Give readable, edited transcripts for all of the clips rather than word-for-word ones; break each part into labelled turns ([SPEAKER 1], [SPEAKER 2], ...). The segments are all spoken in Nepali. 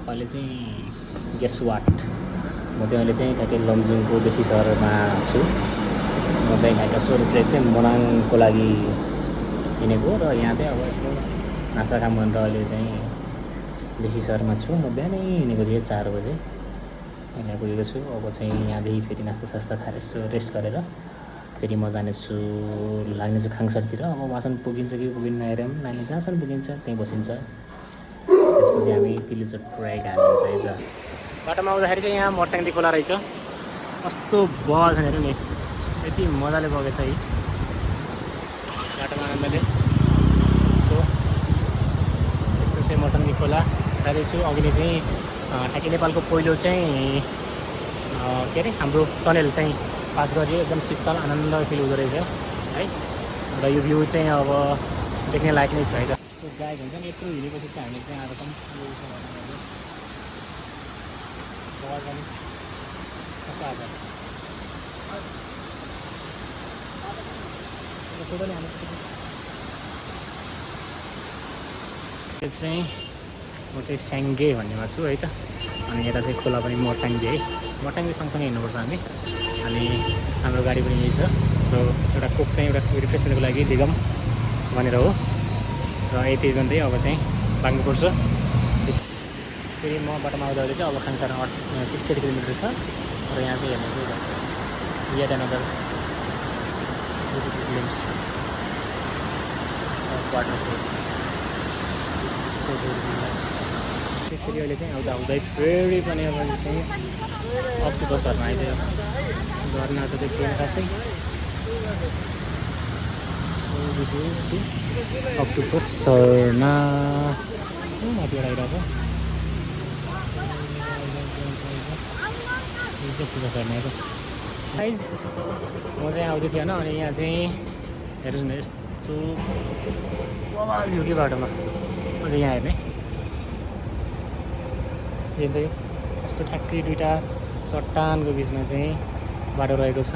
[SPEAKER 1] अहिले चाहिँ गेस वाट म चाहिँ अहिले चाहिँ ठ्याक्कै लमजुङको बेसी सहरमा छु। म चाहिँ ठ्याक्क सोह्र ट्रेक चाहिँ मनाङको लागि हिँडेको र यहाँ चाहिँ अब यसो नास्ता काम गरेर अहिले चाहिँ बेसी सहरमा छु। म बिहानै हिँडेको थिएँ 4 बजे, यहाँ पुगेको छु। अब चाहिँ यहाँदेखि फेरि नास्ता सास्ता खाएर यसो रेस्ट गरेर फेरि म जानेछु लाग्नेछु खाङसरतिर। अब वहाँसम्म पुगिन्छ कि पुगिन्न हेरौँ, नानी जहाँसम्म पुगिन्छ त्यहीँ बसिन्छ। त्यसपछि हामी तिलीचोट पुऱ्याएका हालिन्छ है त। बाटोमा आउँदाखेरि चाहिँ यहाँ मर्स्याङ्दी खोला रहेछ, कस्तो बल छ हेर्नु नि, यति मजाले बगेछ है बाटोमा आनन्दले। सो यस्तो चाहिँ मर्स्याङ्दी खोला जाँदैछु। अघि नै चाहिँ ठ्याक्कै नेपालको पहिलो चाहिँ के अरे हाम्रो टनेल चाहिँ पास गरियो। एकदम शीतल आनन्द फिल हुँदो रहेछ है। र यो भ्यू चाहिँ अब देख्ने लायक नै छ है त। सो गाइड हुन्छ नि, यत्रो हिँडेपछि चाहिँ हामी चाहिँ आएर पनि बल पनि कस्तो आएको फोटो नै हाल्नु। यो चाहिँ म चाहिँ स्याङ्गे भन्नेमा छु है त। अनि यता चाहिँ खोला पनि मर्स्याङ्गे है, मर्स्याङ्गे सँगसँगै हिँड्नुपर्छ हामी। अनि हाम्रो गाडी पनि यही छ। र एउटा कोक चाहिँ एउटा रिफ्रेसमेन्टको लागि दिगम भनेर हो। र यति गर्दै अब चाहिँ लाग्नुपर्छ। फेरि म बाटोमा आउँदा चाहिँ अब खाङसर 68 किलोमिटर छ। र यहाँ चाहिँ हेर्नु yet another glimpse of waterfall. फेरि अहिले चाहिँ आउँदै फेरि पनि अब चाहिँ अक्टोपसहरूमा आइदियो गर्न त त्यो ट्रेन खासै। So this is the octopus झरना। माथिबाट आइरहेको गाइज म चाहिँ आउँदै थिएन। अनि यहाँ चाहिँ हेर्नुहोस् न, यस्तो बवाल भ्यू कि बाटोमा। म चाहिँ यहाँ हेर्ने हेर्दै यस्तो ठ्याक्कै दुइटा चट्टानको बिचमा चाहिँ बाटो रहेको छ।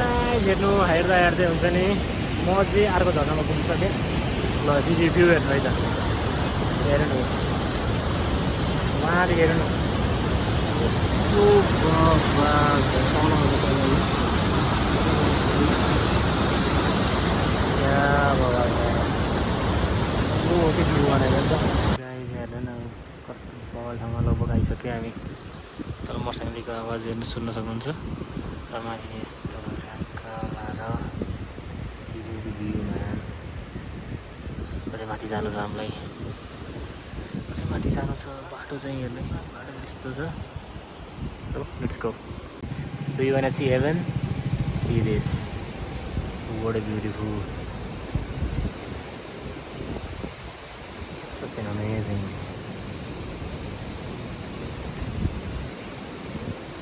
[SPEAKER 1] हेर्नु हेर्दा हेर्दै हुन्छ नि, म चाहिँ अर्को झर्नामा पुग्नु सकेँ। ल दिदी भ्यू हेर्नु है त, हेर्नु उहाँदेखि हेर्नु हेर्नु न कस्तो बल ठाउँमा लगभग आइसक्यो हामी। तर मर्स्याङ्दीको आवाज हेर्नु सुन्न सक्नुहुन्छ। र माथि यस्तो अझै माथि जानु छ हामीलाई, अझै माथि जानु छ। बाटो चाहिँ हेर्नु, बाटो यस्तो छ। So let's go. Do you wanna see heaven? See this. What a beautiful. Such an amazing.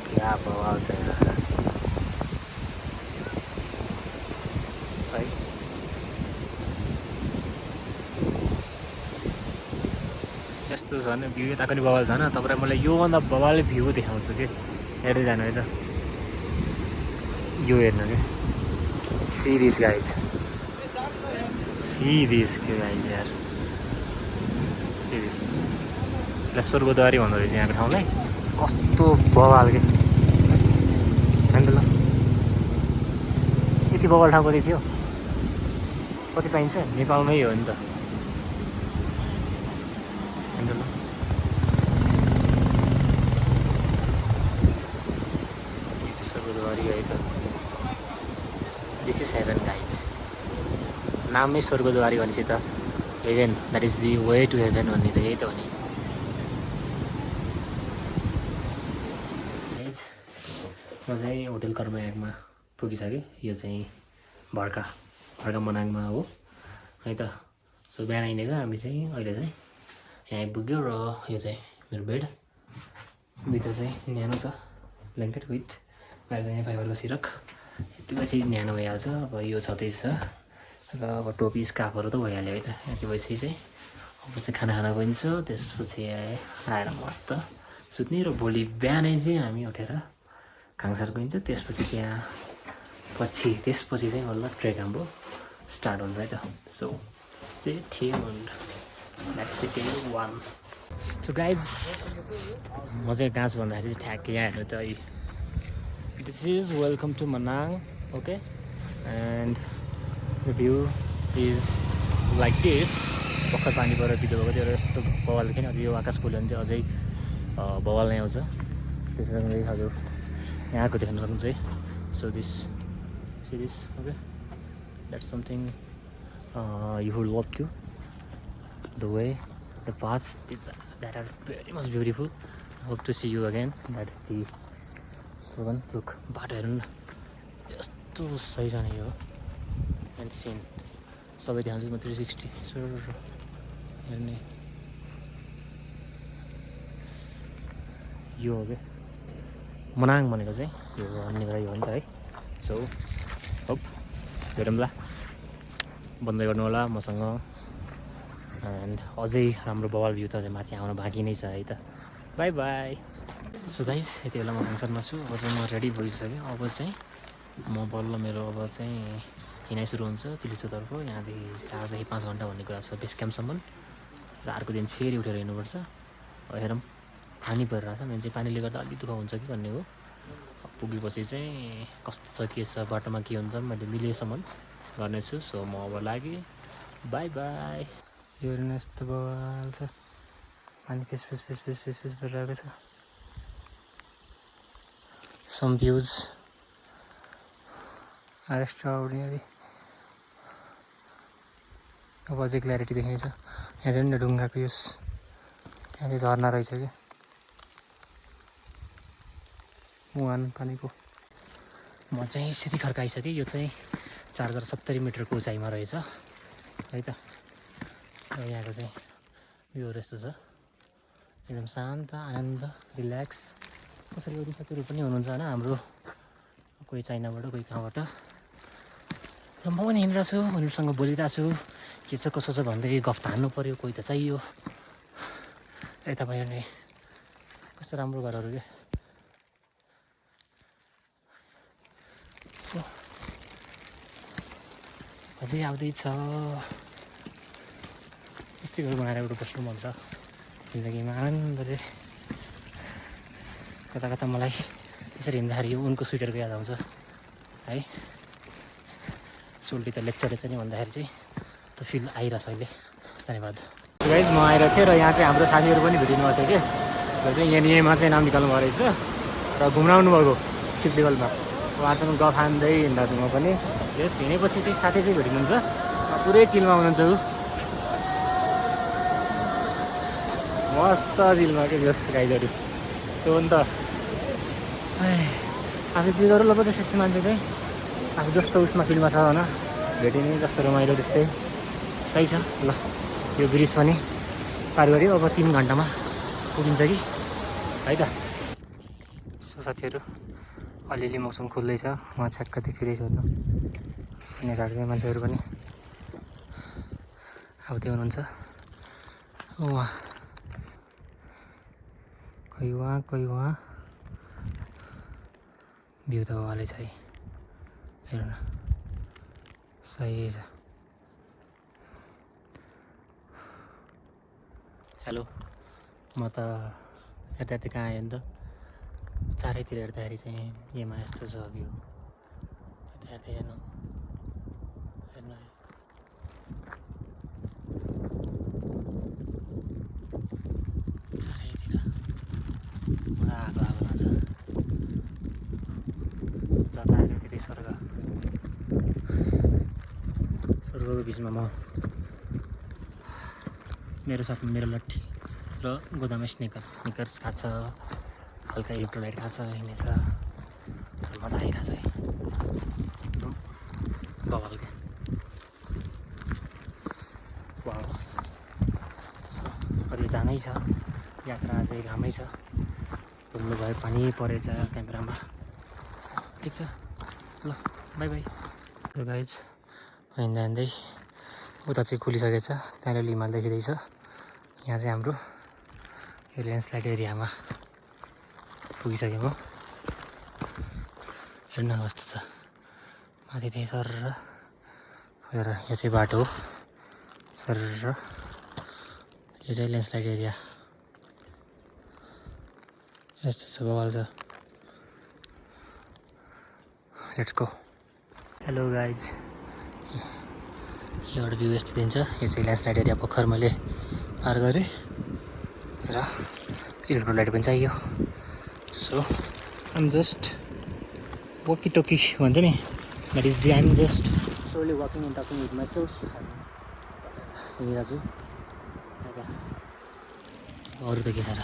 [SPEAKER 1] क्या बवाल छ यार है। यस्तो छ नि भ्यू, यताको नि बवाल छ न। तपाईँलाई मलाई योभन्दा बवाल भ्यू देखाउँछु कि, हेर्दै जानु है त। यो हेर्नु कि, see this guys, see this के गाइज यार, सी दिस। यसलाई स्वर्गद्वारी भन्दो रहेछ यहाँको ठाउँलाई। कस्तो बवाल के होइन त। ल यति बवाल ठाउँ कति थियो, कति पाइन्छ? नेपालमै हो नि त होइन त। ल स्वर्गद्वारी है त। This is heaven guys. नामै स्वर्गद्वारी भनेपछि त heaven, that is the way to heaven भन्ने त यही त हो नि। म चाहिँ होटल कर्मयागमा पुगिसकेँ। यो चाहिँ भड्का मनाङमा हो है त। सो बिहान हिँडेको हामी चाहिँ अहिले चाहिँ यहाँ आइपुग्यो। र यो चाहिँ मेरो बेड, भित्र चाहिँ न्यानो छ ब्ल्याङ्केट विथ बाहिर चाहिँ फाइबरको सिरक। यति न्यानो भइहाल्छ। अब यो छँदै छ। र अब टोपी स्कार्फहरू त भइहाल्यो है त। यति भएपछि चाहिँ अब चाहिँ खाना गइन्छ। त्यसपछि आएर मस्त सुत्ने। र भोलि बिहानै चाहिँ हामी उठेर खाङसर गइन्छ। त्यसपछि त्यसपछि चाहिँ बल्ल ट्रेक हाम्रो स्टार्ट हुन्छ है त। So stay tuned, next day 1। So guys म चाहिँ कहाँ छु भन्दाखेरि चाहिँ ठ्याक्कै यहाँ हेर्नु त है this is welcome to Manang okay and the view is like this भर्खर पानी परेर बित्यो भएको थियो यस्तो बवाल देख्यो नि अझै यो आकाश खोल्यो भने चाहिँ अझै बवाल नै आउँछ त्यसैले हजुर यहाँको देख्न सक्नुहुन्छ है so this okay that's something you would love to the way the paths that are very much beautiful. Hope to see you again. That's the slogan. Look, बाटो हेर्नु न यस्तो सही छ नि यो एन्ड सिन सबै देखाउँछु म 360 हेर्ने यो हो क्या मनाङ भनेको चाहिँ यो अन्यबाट यो हो नि त है सो होप हेरौँला बन्दै गर्नु होला मसँग एन्ड अझै राम्रो बवाल भ्यू त चाहिँ माथि आउन बाँकी नै छ है त बाई बाई सो गाइस यति बेला म फङ्सनमा छु अब चाहिँ म रेडी भइसकेँ अब चाहिँ म बल्ल मेरो अब चाहिँ हिँडाइ सुरु हुन्छ तिलिचोतर्फ यहाँदेखि 4 देखि 5 घन्टा भन्ने कुरा छ बेस क्याम्पसम्म र अर्को दिन फेरि उठेर हिँड्नुपर्छ हेरौँ पानी परिरहेछ मेन चाहिँ पानीले गर्दा अलिक दुःख हुन्छ कि भन्ने हो पुगेपछि चाहिँ कस्तो छ के छ बाटोमा के हुन्छ मैले मिलेसम्म गर्नेछु सो म अब लागेँ बाई बाई यो हेर्नु यस्तो बवाल छ पानी फिस परिरहेको छ सम भ्युज आर एक्स्ट्राअर्डिनरी अब अझै क्ल्यारिटी देखिनेछ यहाँ हेर्नु न ढुङ्गाको युस यहाँ चाहिँ झर्ना रहेछ कि मुहान पानीको म चाहिँ सिधी खर्क आइसकेँ यो चाहिँ 4070 मिटरको उचाइमा रहेछ है त यहाँको चाहिँ भ्यूहरू यस्तो छ एकदम शान्त आनन्द रिल्याक्स कसरी अरू साथीहरू पनि हुनुहुन्छ होइन हाम्रो कोही चाइनाबाट कोही कहाँबाट र म पनि हिँडिरहेको छु उनीहरूसँग बोलिरहेको छु के छ कसो छ भन्दै गफ हान्नु पऱ्यो कोही त चाहियो यता भयो नि कस्तो राम्रो घरहरू क्या अझै आउँदैछ यस्तै घर बनाएर एउटा बस्नु मन छ जिन्दगीमा आनन्दले कता कता मलाई त्यसरी हिँड्दाखेरि उनको स्वेटरको याद आउँछ है सोल्टी त लेक्चर चाहिँ नि भन्दाखेरि चाहिँ त्यो फिल आइरहेछ अहिले धन्यवाद गाइज म आइरहेको थिएँ र यहाँ चाहिँ हाम्रो साथीहरू पनि भेटिनु भएको थियो कि जो चाहिँ एनएमा चाहिँ नाम निकाल्नु भएको रहेछ र घुम्राउनु भएको 5th लेभलमा उहाँहरूसँग गफ हान्दै हिँड्दा छु म पनि यस हिँडेपछि चाहिँ साथी चाहिँ भेटिनुहुन्छ पुरै चिलमा हुनुहुन्छ ऊ मस्त चिलमा के जस गाइडहरू त्यो हो नि त आफू जे गरौँ ल पो त्यस्तो मान्छे चाहिँ आफू जस्तो उसमा फिल्डमा छ होइन भेटिने जस्तो रमाइलो त्यस्तै सही छ ल यो ब्रिज पनि पार गऱ्यो अब 3 घन्टामा पुगिन्छ कि है त सो साथीहरू अलिअलि मौसम खुल्दैछ उहाँ छ्याक्क देखिँदैछ हेर्नु अनि घाटका मान्छेहरू पनि आउँदै हुनुहुन्छ उहाँ कोही उहाँ भ्यू त वालै छ है हेर्नु न सही छ हेलो म त हेर्दा कहाँ आएँ नि त चारैतिर हेर्दाखेरि चाहिँ यहाँ यस्तो छ भ्यू यता हेर्दै हेर्नु है चारैतिर पुरा आगो छ जता हेर्यो त्यतै स्वर्गको बिचमा म मेरो साथमा मेरो लट्ठी र गोदामा स्निकर्स खान्छ हल्का इलेक्ट्रोलाइट खान्छ हिँडेछ मजा आइरहेछ है बवाल क्या अझै जानै छ यात्रा अझै लामै छ घुम्नु भयो पानी परेछ क्यामेरामा ठिक छ ल बाई बाई गाइज हिँड्दै उता चाहिँ खुलिसकेको छ त्यहाँनिर हिमाल देखिँदैछ यहाँ चाहिँ हाम्रो यो ल्यान्डस्लाइड एरियामा पुगिसकेँ म हेर्न कस्तो छ माथि त्यही सर र यो चाहिँ बाटो हो सर यो चाहिँ ल्यान्डस्लाइड एरिया यस्तो छ बवाल छ लेट्स गो हेलो गाइज एउटा भ्यू यस्तो दिन्छ यो चाहिँ ल्यान्डस्लाइड एरिया भर्खर मैले पार गरेँ र इलेक्ट्रोलाइट पनि चाहियो सो आइम जस्ट वकी टकी भन्छ नि that is the I'm just slowly walking and talking with myself हिँडिरहेको छु अरू त के छ र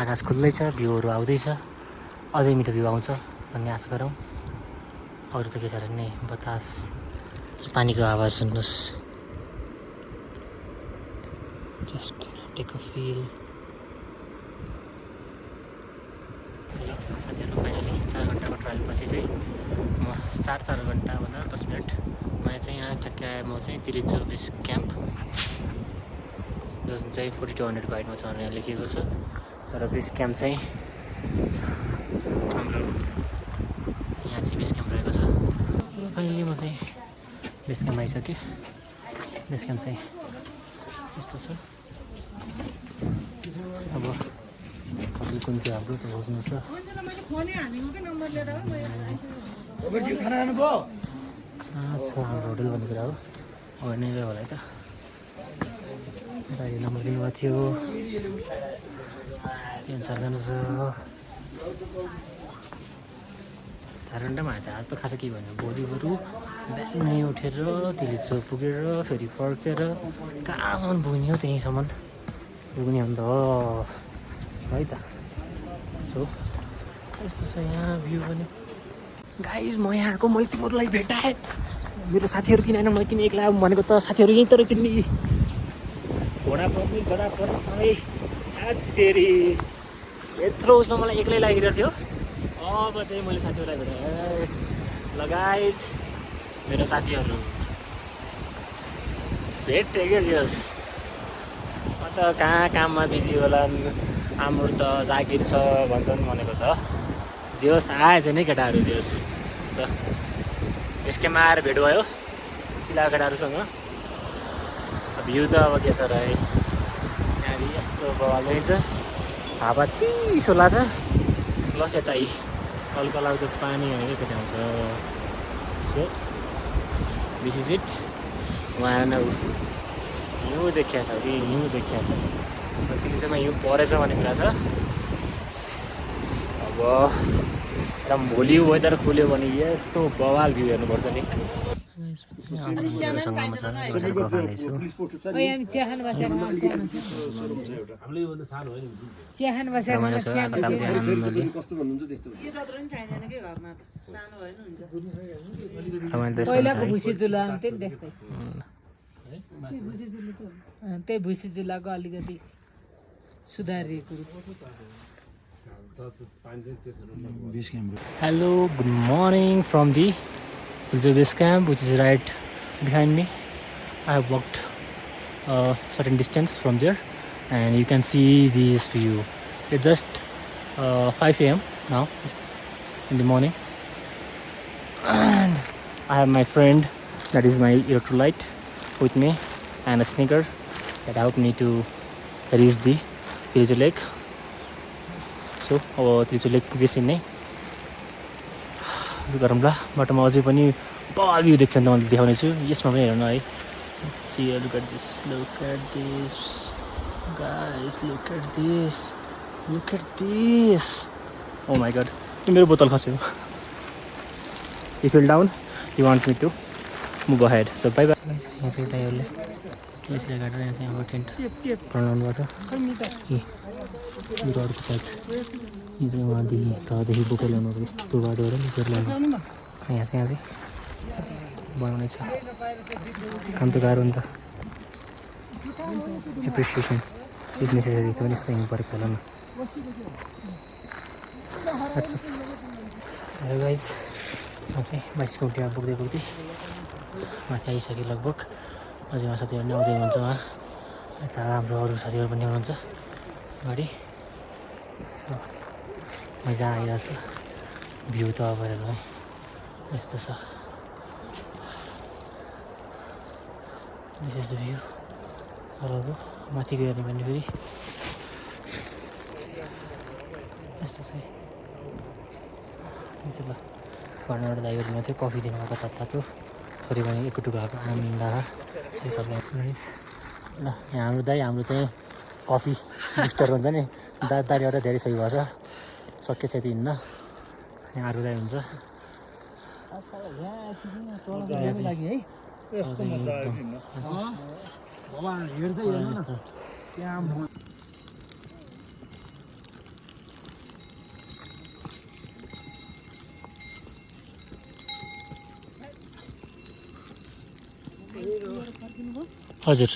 [SPEAKER 1] आकाश खुल्लै छ भ्यूहरू आउँदैछ अझै मिठो भ्यू आउँछ भन्ने आशा गरौँ अरू त के छ र नि बतास पानीको आवाज सुन्नुहोस् जस्ट टेक अ फिल साथीहरू फाइनली 4 घन्टाको ट्रायलपछि चाहिँ म 4 घन्टा भन्दा 10 मिनट मैले चाहिँ यहाँ ठ्याक्कै म चाहिँ तिरिचो बेस क्याम्प जुन चाहिँ 4200को हाइटमा छ भनेर लेखिएको छ तर बेस क्याम्प चाहिँ हाम्रो यहाँ चाहिँ बेस क्याम्प रहेको छ फाइनली म चाहिँ बेस क्याम्प आइसकेँ बेस क्याम्प चाहिँ यस्तो छ अब कति कुन चाहिँ हाम्रो त खोज्नु छ छ हाम्रो होटल भन्ने कुरा हो अब नै गयो होला है त गाडी नम्बर दिनुभएको थियो त्यो अनुसार जानु छ 4 घन्टामा आयो त हात त खास के भन्यो भोलि बरु बिहानै उठेर तिलिचो पुगेर फेरि फर्केर कहाँसम्म पुग्ने हो त्यहीँसम्म पुग्ने हो नि त है त सो यस्तो छ यहाँ भ्यू पनि गाइज म यहाँ आएको मैले तिमीहरूलाई भेटाएँ मेरो साथीहरू किन होइन मैले किन एक्ला भनेको त साथीहरू यहीँ तर चिन्ने घोडा पर्ने गडा पर्ने सबै तेरि यत्रो उसमा मलाई एक्लै लागिरहेको थियो अब चाहिँ मैले साथीहरूलाई भेटाएँ ल गाइज मेरो साथीहरू भेटेँ क्या जियोस् अन्त कहाँ काममा बिजी होलान् हाम्रो त जागिर छ भन्छन् भनेको त जियोस् आएछ नि केटाहरू जियोस् त यसकैमा आएर भेट भयो पिला केटाहरूसँग भ्यू त अब के छ र है यहाँनिर यस्तो बवाल देखिन्छ हावा चिसो लाग्छ प्लस यता हल्का लाग्दो पानी भनेको यसरी आउँछ सो दिस इज इट उहाँ न हिउँ देखिया छ कि हिउँ देखिया छ तिमीसँग हिउँ परेछ भन्ने कुरा छ अब र भोलि वेदर खुल्यो भने यस्तो बवाल भ्यू हेर्नुपर्छ नि
[SPEAKER 2] त्यही भुसी जुलाको अलिकति सुधारिएको
[SPEAKER 1] Hello, good morning from the Tiljo base camp, which is right behind me. I have walked a certain distance from there, and you can see this view. It's just 5 a.m. now in the morning, and I have my friend, that is my electrolyte, with me, and a sneaker that helped me to reach the Tiljo lake. So अब तिर्चो लेक पुगेपछि नै गरौँला बाटोमा अझै पनि बवाल भ्यू देख्यो भने त मैले देखाउने छु यसमा पनि हेर्नु है see look at this guys look at this oh my god त्यो मेरो बोतल खस्यो you fell down you want me to move ahead so bye bye यहाँ चाहिँ दाइहरूले यसले गाडेर यहाँ चाहिँ अब टेन्ट बनाउनु भएको छ यो अर्को साइड यो चाहिँ उहाँदेखि तलदेखि बोकेर ल्याउनु यस्तो बाटो गरेर बोकेर ल्याउनु यहाँ चाहिँ बनाउने छ काम त गाह्रो नि त एप्रिसिएसन इज नेसेसरी त्यो पनि यस्तो हिँड्नु परेको होला नि गाइज म चाहिँ 22 किलोमिटर पुग्दै माथि आइसकेँ लगभग अझै उहाँ साथीहरू पनि आउँदै हुनुहुन्छ उहाँ यता हाम्रो अरू साथीहरू पनि हुनुहुन्छ अगाडि मजा आइरहेछ भ्यू त अब हेर्नु है यस्तो छ दिस इज द भ्यू तलको माथि गयो भने पनि फेरि यस्तो चाहिँ ल घरबाट दाइहरू थियो कफी दिनुभएको तातो थोरै पनि एक टुक्राको आम्दा त्यो सब ल यहाँ हाम्रो दाइ हाम्रो चाहिँ कफी बुस्टर हुन्छ नि दारी गर्दा धेरै सही भएछ सकेछ यति हिँड्न यहाँ अर्को दाइ हुन्छ हजुर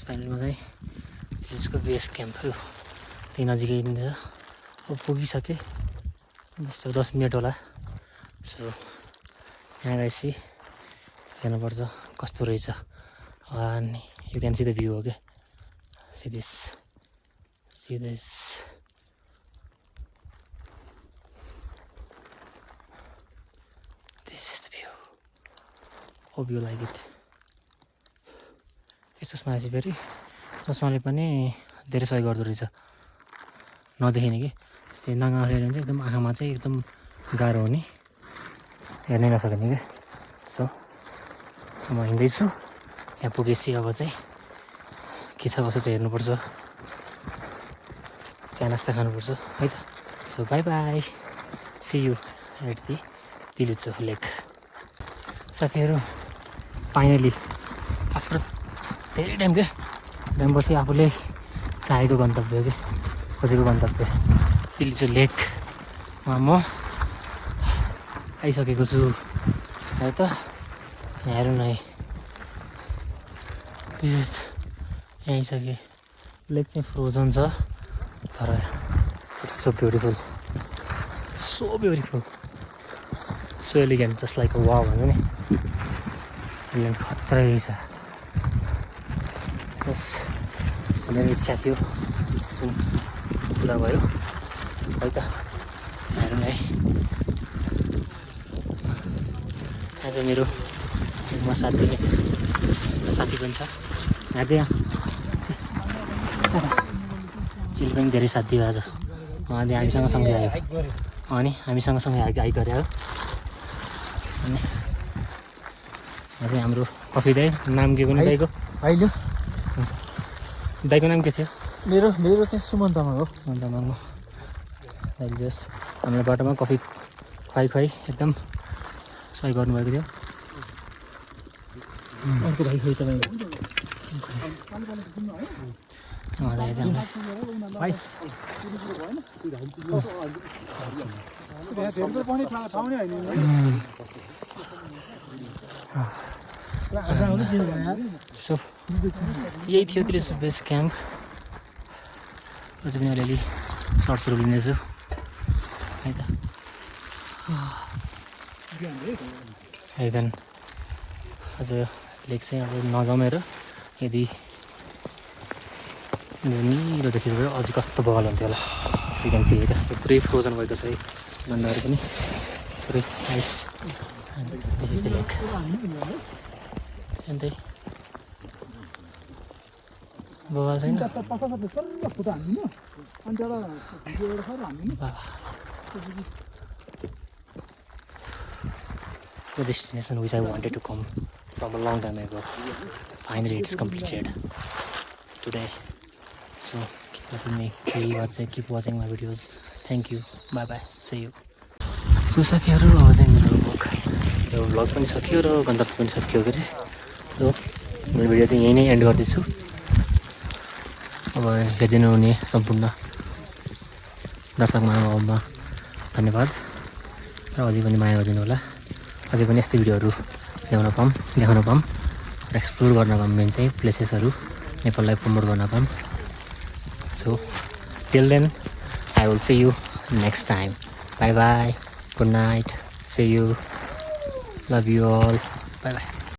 [SPEAKER 1] फाइनलमा चाहिँ त्यसको बेस क्याम्प हो त्यही नजिकै दिन्छ अब पुगिसकेँ जस्तो 10 मिनट होला सो यहाँ गएपछि हेर्नुपर्छ कस्तो रहेछ अनि you can see the view हो क्या see this this is the view hope you like it यस्तो चस्मा चाहिँ फेरि चस्माले पनि धेरै सहयोग गर्दो रहेछ नदेखिने कि त्यो नाङ्गा हेऱ्यो भने चाहिँ एकदम आँखामा चाहिँ एकदम गाह्रो हो नि हेर्नै नसक्ने क्या सो म हिँड्दैछु यहाँ पुगेपछि अब चाहिँ के छ कसो चाहिँ हेर्नुपर्छ चिया नास्ता खानुपर्छ है त so bye bye see you at the Tilicho lake साथीहरू फाइनली आफ्नो धेरै टाइम क्या टाइमपछि आफूले चाहेको गन्तव्य क्या खोजेको गन्तव्य तिलुचो लेकमा म आइसकेको छु है त यहाँ हेर्नु न है यहाँ आइसकेँ लेक चाहिँ फ्रोजन छ तर it's so beautiful so elegant just like wow भन्छ नि एलिगेन्ट खत्रै छ बस मेरो इच्छा थियो जुन पुरा भयो है त हेरौँ है यहाँ चाहिँ मेरो एकमा साथ दिने साथी पनि छ यहाँ चाहिँ यसले पनि धेरै साथ दियो आज उहाँले हामीसँग सँगै आयो अनि हामीसँग सँगै हाइक गरे हो अनि यहाँ चाहिँ हाम्रो कफी दाइ नाम के पनि दाइको
[SPEAKER 3] होइन
[SPEAKER 1] हुन्छ दाइको नाम के थियो
[SPEAKER 3] मेरो चाहिँ सुमन तामाङ हो
[SPEAKER 1] सुमन तामाङ हो दाइले जस हाम्रो बाटोमा कफी खुवाई एकदम सही गर्नुभएको थियो
[SPEAKER 3] अर्को भाइ खोइ तपाईँको
[SPEAKER 1] उहाँलाई चाहिँ
[SPEAKER 3] भाइ
[SPEAKER 1] सो यही थियो तिलुचो बेस क्याम्प अझै पनि अलिअलि सर्ट्सहरू लिनेछु है त देन अझ लेक चाहिँ अब नजमेर यदि निलो देखेर गयो अझै कस्तो बगाल हुन्थ्यो होला भ्याकेन्सी है त पुरै फ्रोजन भएको छ है गन्दाहरू पनि पुरै आइस दिस इज द लेक अन्त बगाल छैन The destination which I wanted to come from a long time ago. Finally, it's completed today. So keep watching me, keep watching my videos. Thank you. Bye bye. See you. So साथीहरू अब चाहिँ मेरो यो भ्लग पनि सकियो र गन्तव्य पनि सकियो के अरे र मेरो भिडियो चाहिँ यहीँ नै एन्ड गर्दैछु अब हेरिदिनु हुने सम्पूर्ण दर्शक महानुभावमा धन्यवाद र अझै पनि माया गरिदिनु होला अझै पनि यस्तै भिडियोहरू देखाउन पाऊँ र एक्सप्लोर गर्न पाऊँ मेन चाहिँ प्लेसेसहरू नेपाललाई प्रमोट गर्न पाऊँ so till then I will see you next time bye bye good night see you love you all bye by